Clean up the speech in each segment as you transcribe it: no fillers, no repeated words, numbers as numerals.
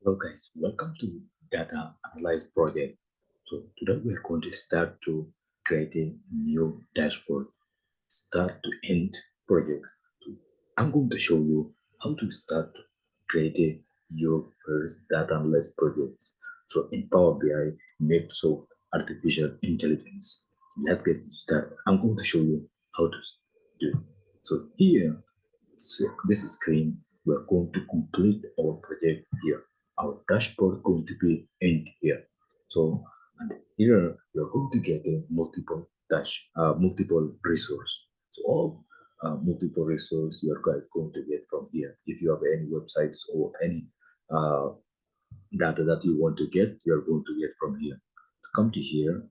Hello guys, welcome to Data Analyst project. So today we are going to start to create a new dashboard, start to end projects. So I'm going to show you how to start creating your first data analyst project. So in Power BI, Microsoft Artificial Intelligence. Let's get started. I'm going to show you how to do it. So here, this screen, we're going to complete our project here. Our dashboard going to be in here. So, and here you're going to get a multiple resource. So all multiple resource you're guys going to get from here. If you have any websites or any uh, data that you want to get, you're going to get from here. To come to here,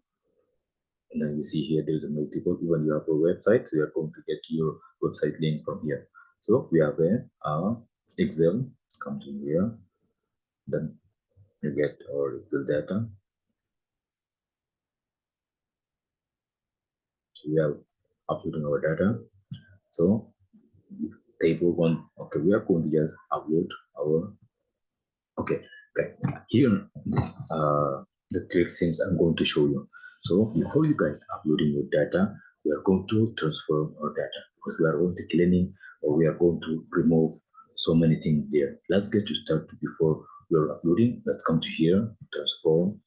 and then you see here there's a multiple. Even you have a website, so you're going to get your website link from here. So we have a Excel. Come to here, then you get our Excel data. So we are uploading our data. So table one. Okay, we are going to just upload our. Okay, okay. Here, the trick since I'm going to show you. So before you guys uploading your data, we are going to transform our data because we are going to cleaning or we are going to remove so many things there. Let's get to start before we are uploading. Let's come to here, transform.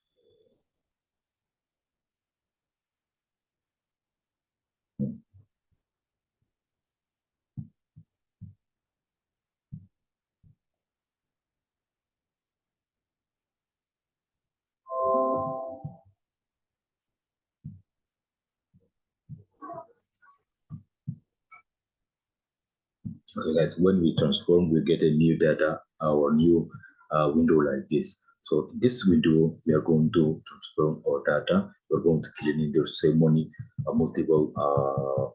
Okay, guys, when we transform, we get a new data, our new window like this. So this window, we are going to transform our data. We're going to clean in the ceremony, multiple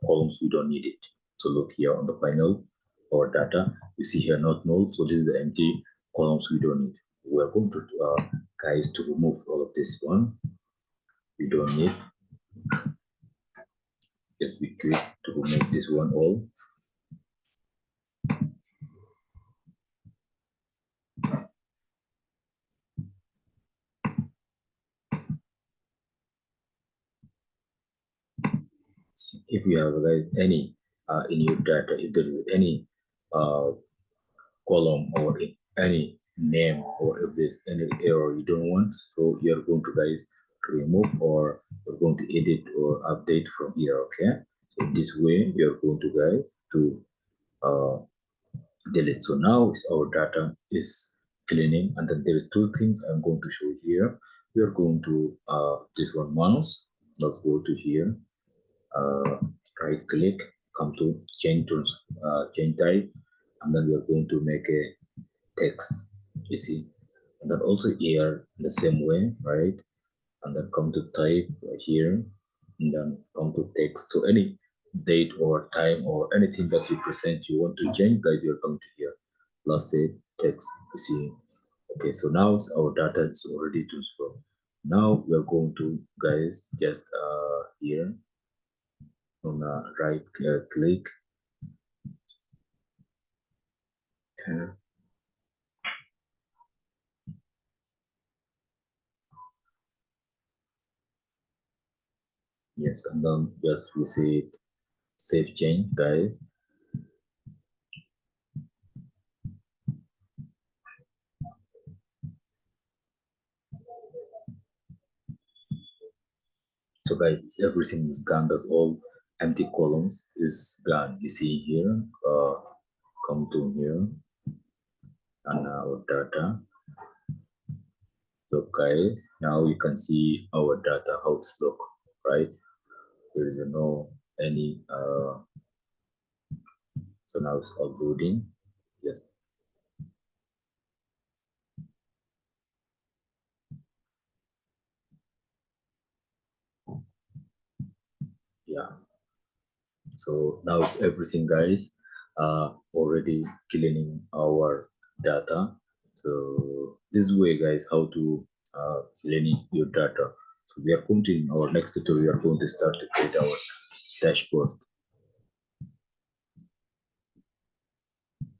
columns. We don't need it. So look here on the panel, our data. You see here not null. So this is the empty columns we don't need. We're going to guys to remove all of this one. We don't need. Just be quick to remove this one all. If you have guys any in your data, if there is any uh, column or any name or if there's any error you don't want, so you're going to guys remove or you're going to edit or update from here. Okay, so this way you're going to guys to uh, delete. So now our data is cleaning, and then there's two things I'm going to show here. We are going to this one mouse. Let's go to here, uh, right click, come to change type, and then we are going to make a text, you see, and then also here in the same way, right, and then come to type right here, and then come to text. So any date or time or anything that you present you want to change, guys, you're coming to here, let's say text, you see. Okay, so now our data is already transformed. Now we're going to guys just here on right click, yes, and then just we see it, save change, guys. So guys, it's everything is gone. That's all empty columns is gone. You see here, come to here and our data. So guys, now you can see our data how it's look, right? There is no any so now it's uploading. Yes, yeah. So now it's everything, guys. Already cleaning our data. So this way, guys, how to cleaning your data. So we are going to in our next tutorial. We are going to start to create our dashboard.